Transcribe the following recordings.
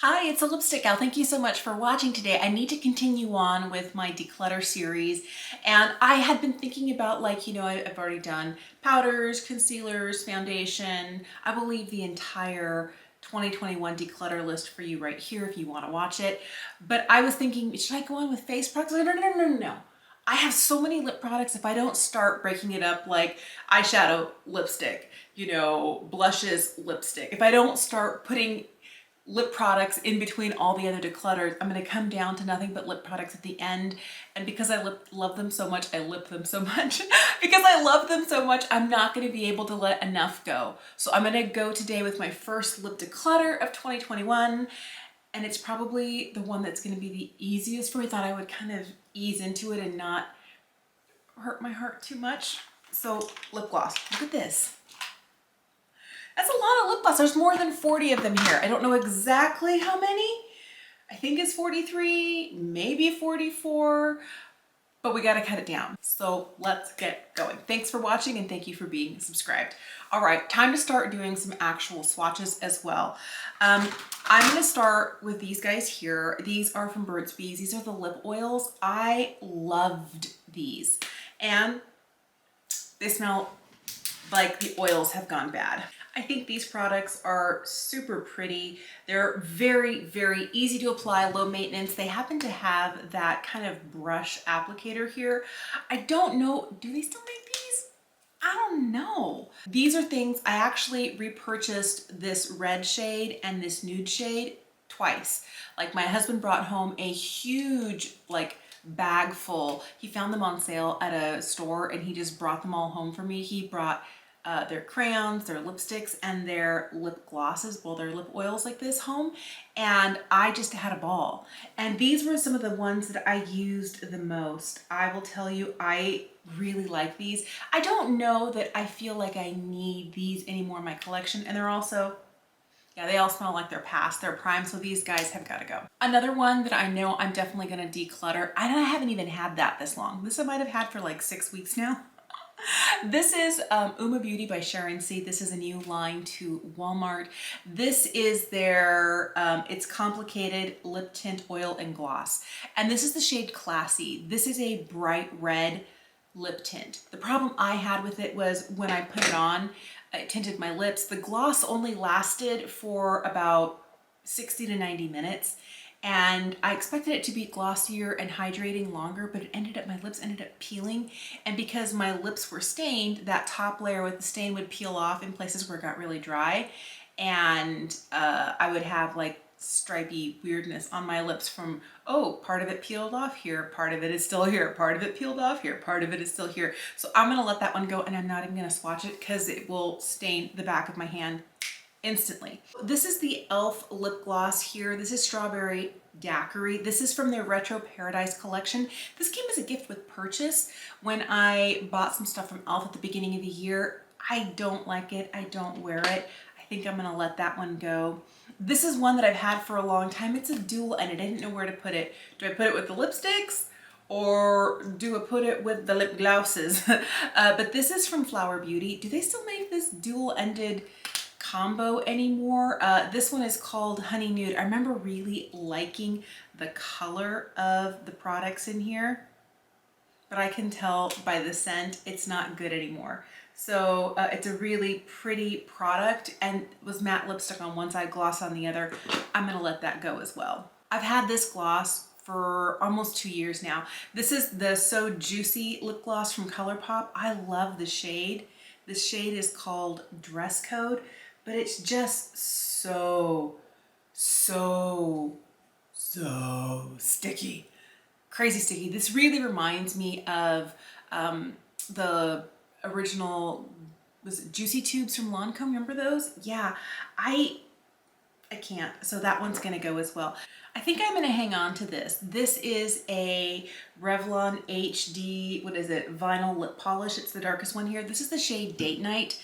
Hi, it's a lipstick gal. Thank you so much for watching today. I need to continue on with my declutter series, and I had been thinking about, I've already done powders, concealers, foundation. I will leave the entire 2021 declutter list for you right here if you want to watch it. But I was thinking, should I go on with face products? No. I have so many lip products. If I don't start breaking it up like eyeshadow, lipstick, blushes, lipstick, if I don't start putting lip products in between all the other declutters, I'm going to come down to nothing but lip products at the end. And because I love them so much, because I love them so much, I'm not going to be able to let enough go. So I'm going to go today with my first lip declutter of 2021. And it's probably the one that's going to be the easiest for me. I thought I would kind of ease into it and not hurt my heart too much. So lip gloss, look at this. That's a lot of lip gloss. There's more than 40 of them here. I don't know exactly how many. I think it's 43, maybe 44, but we got to cut it down. So let's get going. Thanks for watching and thank you for being subscribed. All right, time to start doing some actual swatches as well. I'm going to start with these guys here. These are from Burt's Bees. These are the lip oils. I loved these and they smell like the oils have gone bad. I think these products are super pretty. They're very, very easy to apply, low maintenance. They happen to have that kind of brush applicator here. I don't know, do they still make these? I don't know. These are things, I actually repurchased this red shade and this nude shade twice. Like my husband brought home a huge bag full. He found them on sale at a store and he just brought them all home for me. He brought their crayons, their lipsticks, and their lip glosses, well, their lip oils like this home. And I just had a ball. And these were some of the ones that I used the most. I will tell you, I really like these. I don't know that I feel like I need these anymore in my collection. And they're also, yeah, they all smell like they're past their prime, so these guys have got to go. Another one that I know I'm definitely going to declutter, I haven't even had that this long. This I might have had for like 6 weeks now. This is Uma Beauty by Sharon C. This is a new line to Walmart. This is their, it's complicated lip tint oil and gloss. And this is the shade Classy. This is a bright red lip tint. The problem I had with it was when I put it on, it tinted my lips. The gloss only lasted for about 60 to 90 minutes. And I expected it to be glossier and hydrating longer, but my lips ended up peeling. And because my lips were stained, that top layer with the stain would peel off in places where it got really dry. And I would have like stripy weirdness on my lips from, oh, part of it peeled off here, part of it is still here, part of it peeled off here, part of it is still here. So I'm gonna let that one go and I'm not even gonna swatch it because it will stain the back of my hand instantly. This is the e.l.f. lip gloss here. This is Strawberry Daiquiri. This is from their Retro Paradise collection. This came as a gift with purchase when I bought some stuff from e.l.f. at the beginning of the year. I don't like it. I don't wear it. I think I'm gonna let that one go. This is one that I've had for a long time. It's a dual and I didn't know where to put it. Do I put it with the lipsticks? Or do I put it with the lip glosses? But this is from Flower Beauty. Do they still make this dual-ended combo anymore? This one is called Honey Nude. I remember really liking the color of the products in here, but I can tell by the scent it's not good anymore. So it's a really pretty product and it was matte lipstick on one side, gloss on the other. I'm gonna let that go as well. I've had this gloss for almost 2 years now. This is the So Juicy lip gloss from ColourPop. I love the shade. This shade is called Dress Code, but it's just so sticky. Crazy sticky. This really reminds me of the original, was it Juicy Tubes from Lancome? Remember those? Yeah, I can't. So that one's gonna go as well. I think I'm gonna hang on to this. This is a Revlon HD, what is it, vinyl lip polish. It's the darkest one here. This is the shade Date Night.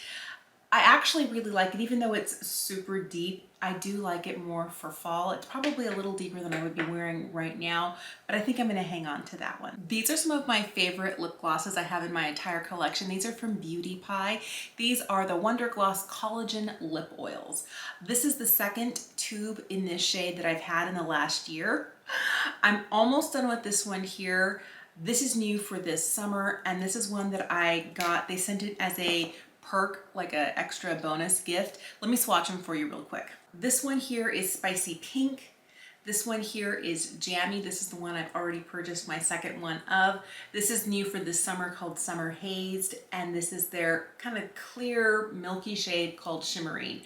I actually really like it, even though it's super deep. I do like it more for fall. It's probably a little deeper than I would be wearing right now, but I think I'm gonna hang on to that one. These are some of my favorite lip glosses I have in my entire collection. These are from Beauty Pie. These are the Wonder Gloss Collagen Lip Oils. This is the second tube in this shade that I've had in the last year. I'm almost done with this one here. This is new for this summer, and this is one that I got. They sent it as a perk, like an extra bonus gift. Let me swatch them for you real quick. This one here is Spicy Pink. This one here is Jammy. This is the one I've already purchased my second one of. This is new for this summer, called Summer Hazed, and this is their kind of clear milky shade called Shimmerine.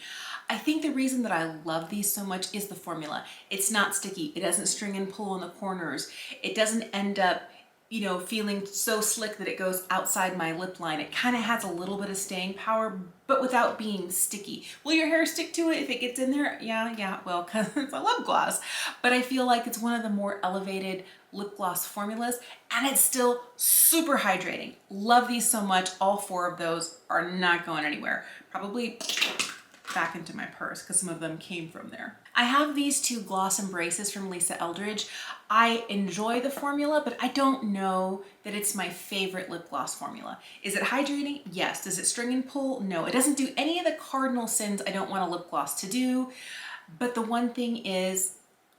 I think the reason that I love these so much is the formula. It's not sticky. It doesn't string and pull in the corners. It doesn't end up, you know, feeling so slick that it goes outside my lip line. It kind of has a little bit of staying power, but without being sticky. Will your hair stick to it if it gets in there? Yeah, well, because it's a lip gloss. But I feel like it's one of the more elevated lip gloss formulas, and it's still super hydrating. Love these so much. All four of those are not going anywhere. Probably back into my purse because some of them came from there. I have these two gloss embraces from Lisa Eldridge. I enjoy the formula, but I don't know that it's my favorite lip gloss formula. Is it hydrating? Yes. Does it string and pull? No. It doesn't do any of the cardinal sins I don't want a lip gloss to do. But the one thing is,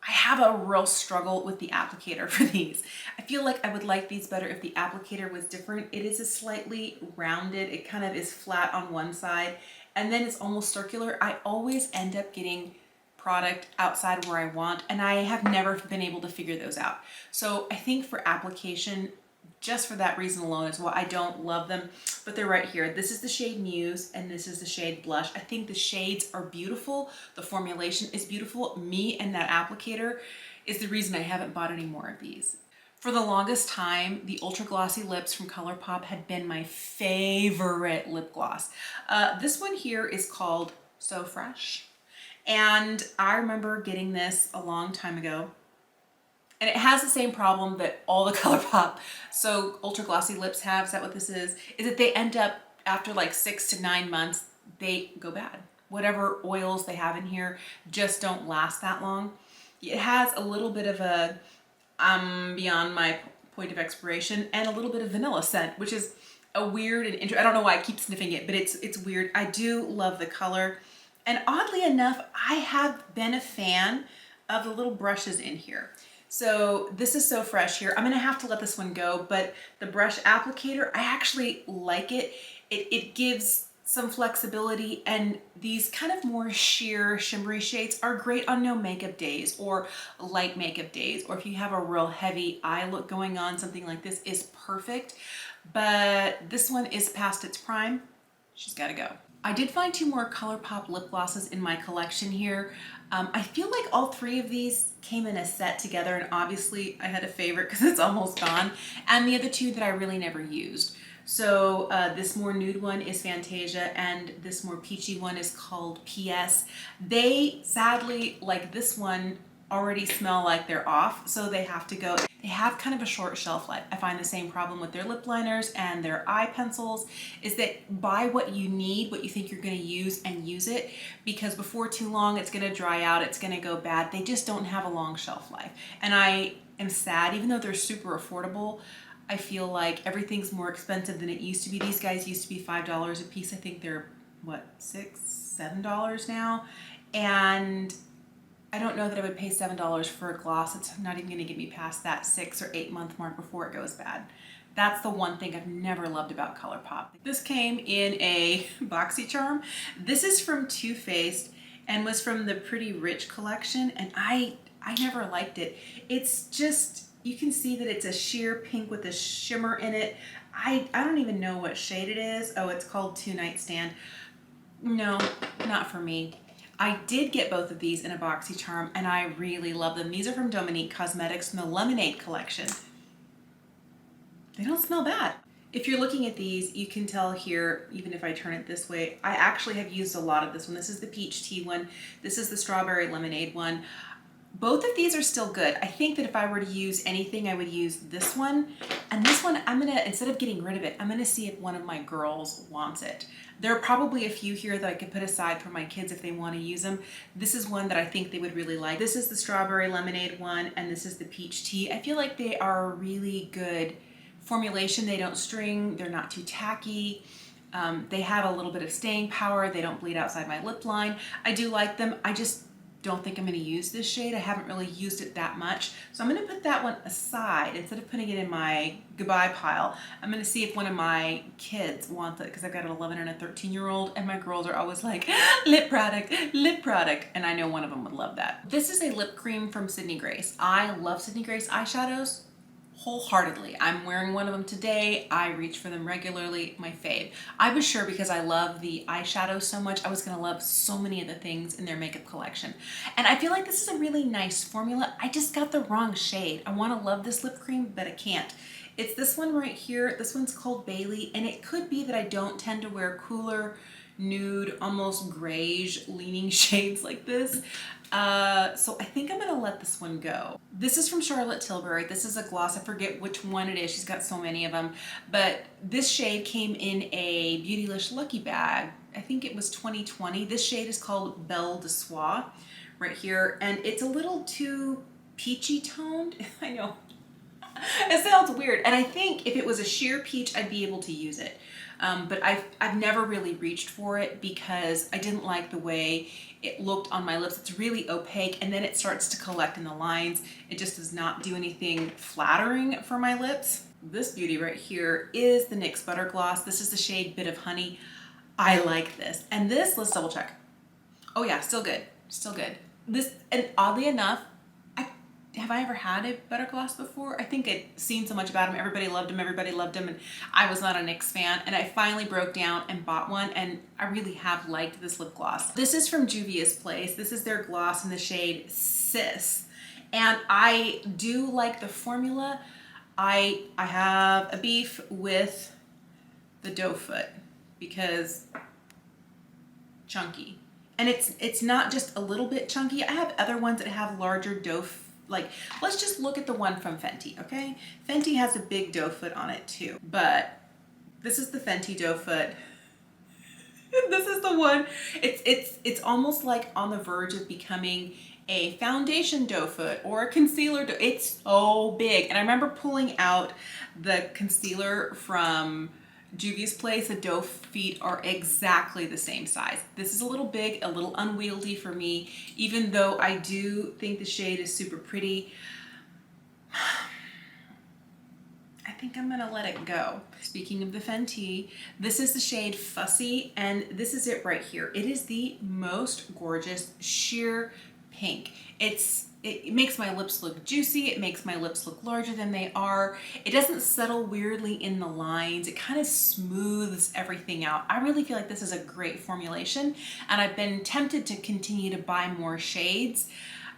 I have a real struggle with the applicator for these. I feel like I would like these better if the applicator was different. It is a slightly rounded, it kind of is flat on one side, and then it's almost circular. I always end up getting product outside where I want, and I have never been able to figure those out. So I think for application, just for that reason alone is why I don't love them, but they're right here. This is the shade Muse, and this is the shade Blush. I think the shades are beautiful. The formulation is beautiful. Me and that applicator is the reason I haven't bought any more of these. For the longest time, the Ultra Glossy Lips from ColourPop had been my favorite lip gloss. This one here is called So Fresh. And I remember getting this a long time ago. And it has the same problem that all the ColourPop So Ultra Glossy Lips have. Is that what this is? Is that they end up, after like 6 to 9 months, they go bad. Whatever oils they have in here just don't last that long. It has a little bit of a beyond my point of expiration, and a little bit of vanilla scent, which is a weird and I don't know why I keep sniffing it, but it's weird. I do love the color, and oddly enough, I have been a fan of the little brushes in here. So this is So Fresh here. I'm gonna have to let this one go, but the brush applicator, I actually like it. It gives some flexibility, and these kind of more sheer shimmery shades are great on no makeup days or light makeup days, or if you have a real heavy eye look going on, something like this is perfect. But this one is past its prime. She's got to go. I did find 2 more ColourPop lip glosses in my collection here. I feel like all 3 of these came in a set together, and obviously I had a favorite because it's almost gone, and the other 2 that I really never used. So this more nude one is Fantasia, and this more peachy one is called PS. They sadly, like this one, already smell like they're off, so they have to go. They have kind of a short shelf life. I find the same problem with their lip liners and their eye pencils, is that buy what you need, what you think you're gonna use, and use it, because before too long it's gonna dry out, it's gonna go bad. They just don't have a long shelf life. And I am sad, even though they're super affordable, I feel like everything's more expensive than it used to be. These guys used to be $5 a piece. I think they're, what, $6, $7 now? And I don't know that I would pay $7 for a gloss. It's not even gonna get me past that 6 or 8 month mark before it goes bad. That's the one thing I've never loved about ColourPop. This came in a BoxyCharm. This is from Too Faced and was from the Pretty Rich collection, and I never liked it. It's just, you can see that it's a sheer pink with a shimmer in it. I don't even know what shade it is. Oh, it's called Two Night Stand. No, not for me. I did get both of these in a BoxyCharm, and I really love them. These are from Dominique Cosmetics from the Lemonade collection. They don't smell bad. If you're looking at these, you can tell here, even if I turn it this way, I actually have used a lot of this one. This is the peach tea one. This is the strawberry lemonade one. Both of these are still good. I think that if I were to use anything, I would use this one. And this one, I'm gonna, instead of getting rid of it, I'm gonna see if one of my girls wants it. There are probably a few here that I could put aside for my kids if they want to use them. This is one that I think they would really like. This is the strawberry lemonade one, and this is the peach tea. I feel like they are a really good formulation. They don't string, they're not too tacky. They have a little bit of staying power. They don't bleed outside my lip line. I do like them. I just don't think I'm going to use this shade. I haven't really used it that much. So I'm going to put that one aside instead of putting it in my goodbye pile. I'm going to see if one of my kids wants it, because I've got an 11 and a 13-year-old, and my girls are always like, lip product, and I know one of them would love that. This is a lip cream from Sydney Grace. I love Sydney Grace eyeshadows wholeheartedly. I'm wearing one of them today. I reach for them regularly, my fave. I was sure, because I love the eyeshadow so much, I was gonna love so many of the things in their makeup collection. And I feel like this is a really nice formula. I just got the wrong shade. I wanna love this lip cream, but I can't. It's this one right here. This one's called Bailey, and it could be that I don't tend to wear cooler, nude, almost grayish leaning shades like this. So I think I'm gonna let this one go. This is from Charlotte Tilbury. This is a gloss. I forget which one it is. She's got so many of them. But this shade came in a Beautylish Lucky Bag. I think it was 2020. This shade is called Belle de Soie right here. And it's a little too peachy toned. I know. It sounds weird. And I think if it was a sheer peach, I'd be able to use it. But I've never really reached for it because I didn't like the way it looked on my lips. It's really opaque, and then it starts to collect in the lines. It just does not do anything flattering for my lips. This beauty right here is the NYX Butter Gloss. This is the shade Bit of Honey. I like this. And this, let's double check. Oh yeah, still good, still good. This, and oddly enough, have I ever had a butter gloss before? I think I'd seen so much about them. Everybody loved them, and I was not a NYX fan, and I finally broke down and bought one, and I really have liked this lip gloss. This is from Juvia's Place. This is their gloss in the shade Sis, and I do like the formula. I have a beef with the doe foot because chunky, and it's not just a little bit chunky. I have other ones that have larger doe. Like, let's just look at the one from Fenty, okay? Fenty has a big doe foot on it too, but this is the Fenty doe foot. This is the one. It's almost like on the verge of becoming a foundation doe foot or a concealer doe. It's so big, and I remember pulling out the concealer from Juvia's Place. The doe feet are exactly the same size. This is a little big, a little unwieldy for me, even though I do think the shade is super pretty. I think I'm gonna let it go. Speaking of the Fenty, this is the shade Fussy, and this is it right here. It is the most gorgeous sheer pink. It makes my lips look juicy. It makes my lips look larger than they are. It doesn't settle weirdly in the lines. It kind of smooths everything out. I really feel like this is a great formulation, and I've been tempted to continue to buy more shades.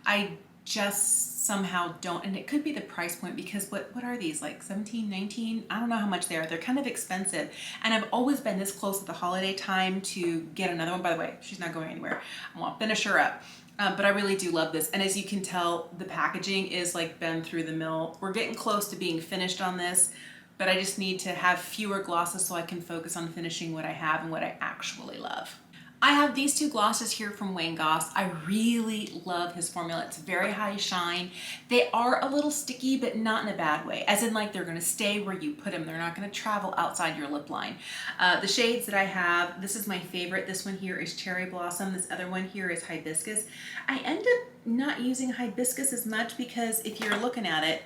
I just somehow don't, and it could be the price point, because what are these, like 17, 19? I don't know how much they are. They're kind of expensive, and I've always been this close at the holiday time to get another one. By the way, she's not going anywhere. I want to finish her up. But I really do love this, and as you can tell, the packaging is like been through the mill. We're getting close to being finished on this, but I just need to have fewer glosses so I can focus on finishing what I have and what I actually love. I have these two glosses here from Wayne Goss. I really love his formula. It's very high shine. They are a little sticky, but not in a bad way, as in like they're gonna stay where you put them. They're not gonna travel outside your lip line. The shades that I have, this is my favorite. This one here is Cherry Blossom. This other one here is Hibiscus. I end up not using Hibiscus as much because if you're looking at it,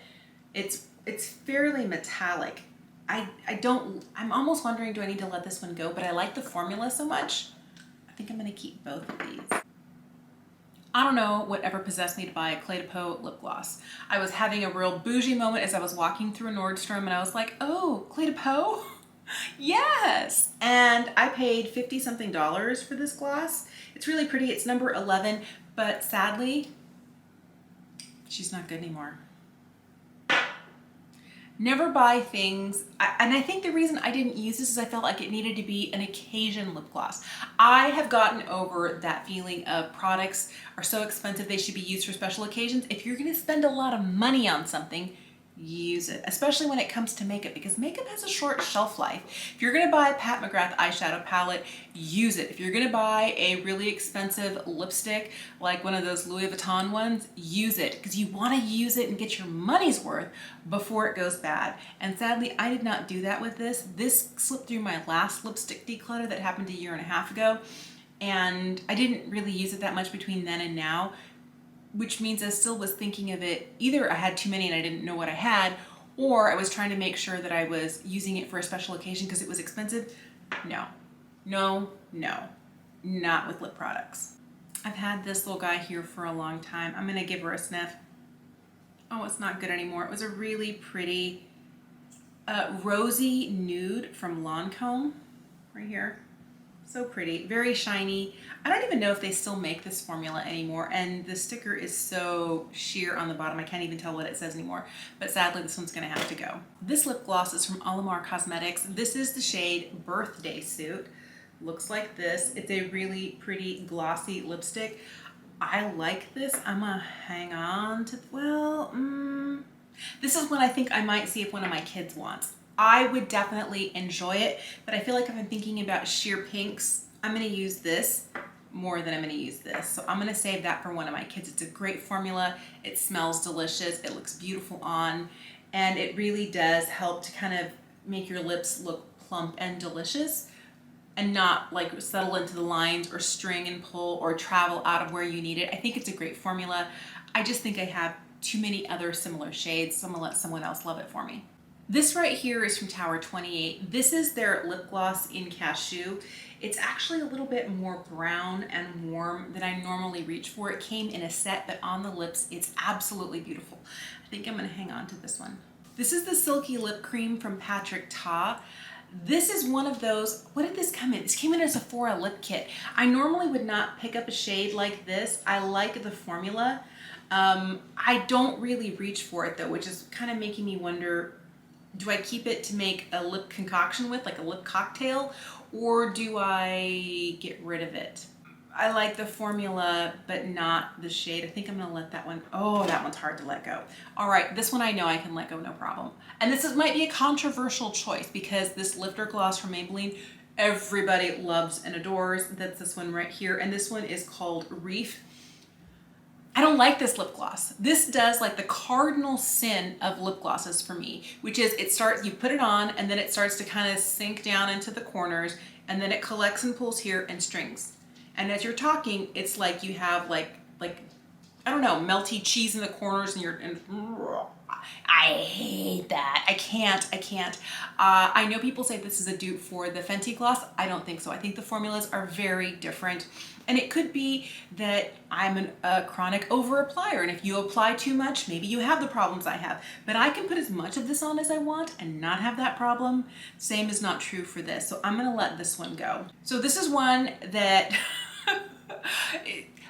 it's fairly metallic. I'm almost wondering, do I need to let this one go? But I like the formula so much. I think I'm gonna keep both of these. I don't know whatever possessed me to buy a Clé de Peau lip gloss. I was having a real bougie moment as I was walking through Nordstrom, and I was like, oh, Clé de Peau? Yes! And I paid 50 something dollars for this gloss. It's really pretty. It's number 11, but sadly, she's not good anymore. Never buy things, and I think the reason I didn't use this is I felt like it needed to be an occasion lip gloss. I have gotten over that feeling of products are so expensive they should be used for special occasions. If you're gonna spend a lot of money on something, use it, especially when it comes to makeup, because makeup has a short shelf life. If you're gonna buy a Pat McGrath eyeshadow palette, use it. If you're gonna buy a really expensive lipstick, like one of those Louis Vuitton ones, use it, because you wanna use it and get your money's worth before it goes bad. And sadly, I did not do that with this. This slipped through my last lipstick declutter that happened a year and a half ago, and I didn't really use it that much between then and now, which means I still was thinking of it, either I had too many and I didn't know what I had, or I was trying to make sure that I was using it for a special occasion because it was expensive. No, no, no, not with lip products. I've had this little guy here for a long time. I'm gonna give her a sniff. Oh, it's not good anymore. It was a really pretty rosy nude from Lancome, right here. So pretty, very shiny. I don't even know if they still make this formula anymore, and the sticker is so sheer on the bottom I can't even tell what it says anymore, but sadly this one's gonna have to go. This lip gloss is from Alamar Cosmetics. This is the shade Birthday Suit. Looks like this. It's a really pretty glossy lipstick. I like this. I'm gonna hang on to, well, this is one I think I might see if one of my kids wants. I would definitely enjoy it, but I feel like if I'm thinking about sheer pinks, I'm gonna use this more than I'm gonna use this. So I'm gonna save that for one of my kids. It's a great formula. It smells delicious. It looks beautiful on, and it really does help to kind of make your lips look plump and delicious and not like settle into the lines or string and pull or travel out of where you need it. I think it's a great formula. I just think I have too many other similar shades, so I'm gonna let someone else love it for me. This right here is from Tower 28. This is their lip gloss in Cashew. It's actually a little bit more brown and warm than I normally reach for. It came in a set, but on the lips, it's absolutely beautiful. I think I'm gonna hang on to this one. This is the Silky Lip Cream from Patrick Ta. This is one of those, what did this come in? This came in a Sephora lip kit. I normally would not pick up a shade like this. I like the formula. I don't really reach for it though, which is kind of making me wonder, do I keep it to make a lip concoction with, like a lip cocktail, or do I get rid of it? I like the formula, but not the shade. I think I'm gonna let that one, oh, that one's hard to let go. All right, this one I know I can let go, no problem. And this might be a controversial choice because this lifter gloss from Maybelline, everybody loves and adores. That's this one right here. And this one is called Reef. I don't like this lip gloss. This does like the cardinal sin of lip glosses for me, which is you put it on and then it starts to kind of sink down into the corners and then it collects and pulls here and strings. And as you're talking, it's like you have like I don't know, melty cheese in the corners and I hate that. I can't. I know people say this is a dupe for the Fenty gloss. I don't think so. I think the formulas are very different. And it could be that I'm a chronic over applier, and if you apply too much, maybe you have the problems I have. But I can put as much of this on as I want and not have that problem. Same is not true for this. So I'm gonna let this one go. So this is one that,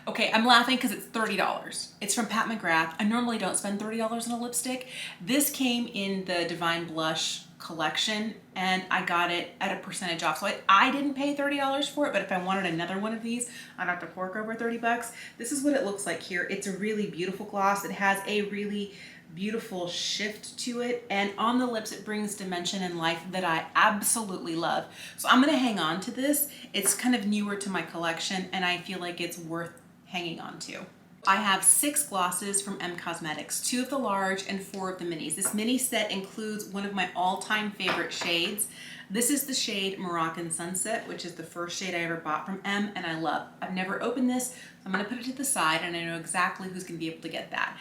okay, I'm laughing because it's $30. It's from Pat McGrath. I normally don't spend $30 on a lipstick. This came in the Divine Blush collection and I got it at a percentage off. So I didn't pay $30 for it, but if I wanted another one of these, I'd have to fork over 30 bucks. This is what it looks like here. It's a really beautiful gloss. It has a really beautiful shift to it, and on the lips it brings dimension and life that I absolutely love. So I'm gonna hang on to this. It's kind of newer to my collection and I feel like it's worth hanging on to. I have 6 glosses from M Cosmetics, 2 of the large and 4 of the minis. This mini set includes one of my all-time favorite shades. This is the shade Moroccan Sunset, which is the first shade I ever bought from M and I love. I've never opened this, so I'm gonna put it to the side and I know exactly who's gonna be able to get that.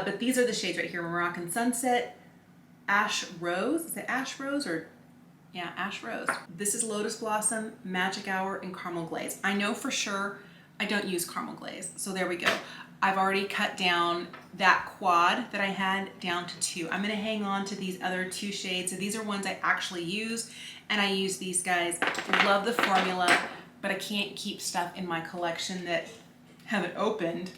But these are the shades right here: Moroccan Sunset, Ash Rose. Is it Ash Rose or? Yeah, Ash Rose. This is Lotus Blossom, Magic Hour, and Caramel Glaze. I know for sure I don't use caramel glaze, so there we go. I've already cut down that quad that I had down to 2. I'm gonna hang on to these other 2 shades. So these are ones I actually use, and I use these guys. Love the formula, but I can't keep stuff in my collection that haven't opened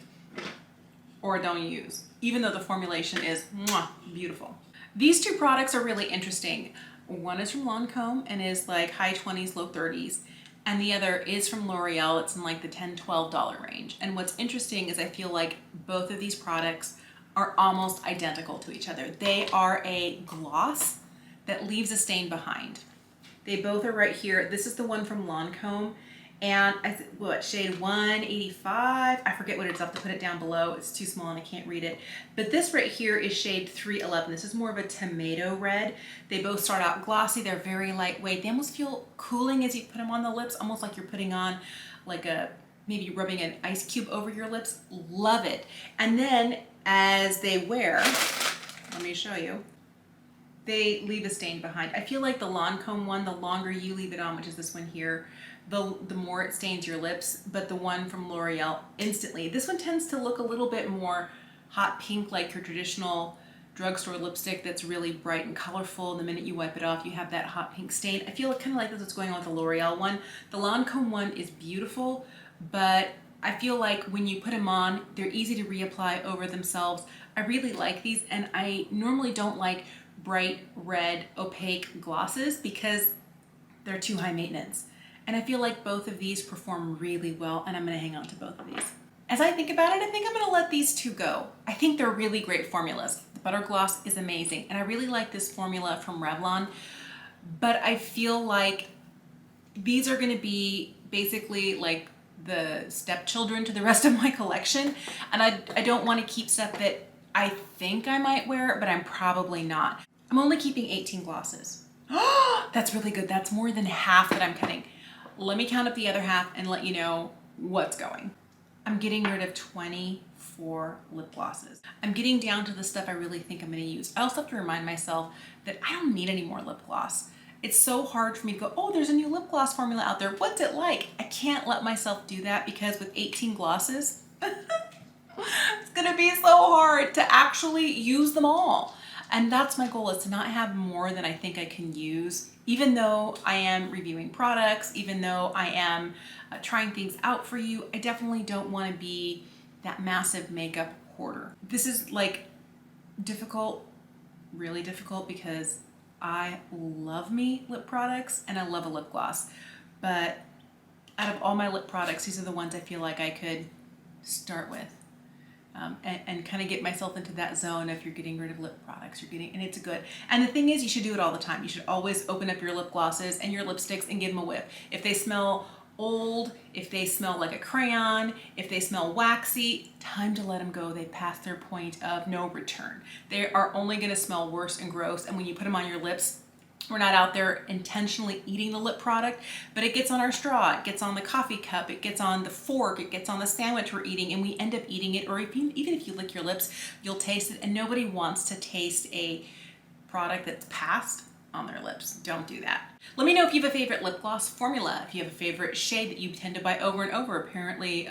or don't use, even though the formulation is mwah, beautiful. These two products are really interesting. One is from Lancome and is like high 20s, low 30s. And the other is from L'Oreal. It's in like the $10, $12 range. And what's interesting is I feel like both of these products are almost identical to each other. They are a gloss that leaves a stain behind. They both are right here. This is the one from Lancome. And what, shade 185? I forget what it is. I'll have to put it down below. It's too small and I can't read it. But this right here is shade 311. This is more of a tomato red. They both start out glossy. They're very lightweight. They almost feel cooling as you put them on the lips, almost like you're putting on like maybe rubbing an ice cube over your lips. Love it. And then as they wear, let me show you, they leave a stain behind. I feel like the Lancome one, the longer you leave it on, which is this one here, the more it stains your lips, but the one from L'Oreal instantly. This one tends to look a little bit more hot pink, like your traditional drugstore lipstick that's really bright and colorful. And the minute you wipe it off, you have that hot pink stain. I feel kind of like that's what's going on with the L'Oreal one. The Lancome one is beautiful, but I feel like when you put them on, they're easy to reapply over themselves. I really like these, and I normally don't like bright red opaque glosses because they're too high maintenance. And I feel like both of these perform really well, and I'm gonna hang on to both of these. As I think about it, I think I'm gonna let these two go. I think they're really great formulas. The Butter Gloss is amazing, and I really like this formula from Revlon, but I feel like these are gonna be basically like the stepchildren to the rest of my collection, and I don't wanna keep stuff that I think I might wear, but I'm probably not. I'm only keeping 18 glosses. That's really good. That's more than half that I'm cutting. Let me count up the other half and let you know what's going. I'm getting rid of 24 lip glosses. I'm getting down to the stuff I really think I'm gonna use. I also have to remind myself that I don't need any more lip gloss. It's so hard for me to go, oh, there's a new lip gloss formula out there. What's it like? I can't let myself do that because with 18 glosses, it's gonna be so hard to actually use them all. And that's my goal, is to not have more than I think I can use, even though I am reviewing products, even though I am trying things out for you. I definitely don't want to be that massive makeup hoarder. This is like difficult, really difficult, because I love me lip products and I love a lip gloss. But out of all my lip products, these are the ones I feel like I could start with. And kind of get myself into that zone. If you're getting rid of lip products, and it's good. And the thing is, you should do it all the time. You should always open up your lip glosses and your lipsticks and give them a whiff. If they smell old, if they smell like a crayon, if they smell waxy, time to let them go. They passed their point of no return. They are only gonna smell worse and gross, and when you put them on your lips, we're not out there intentionally eating the lip product, but it gets on our straw, it gets on the coffee cup, it gets on the fork, it gets on the sandwich we're eating, and we end up eating it. Or even if you lick your lips, you'll taste it, and nobody wants to taste a product that's passed on their lips. Don't do that. Let me know if you have a favorite lip gloss formula, if you have a favorite shade that you tend to buy over and over. Apparently,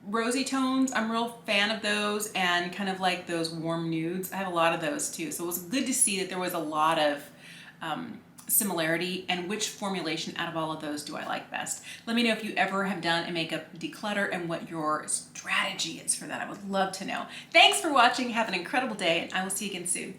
rosy tones, I'm a real fan of those, and kind of like those warm nudes. I have a lot of those too. So it was good to see that there was a lot of similarity, and which formulation out of all of those do I like best. Let me know if you ever have done a makeup declutter and what your strategy is for that. I would love to know. Thanks for watching. Have an incredible day, and I will see you again soon.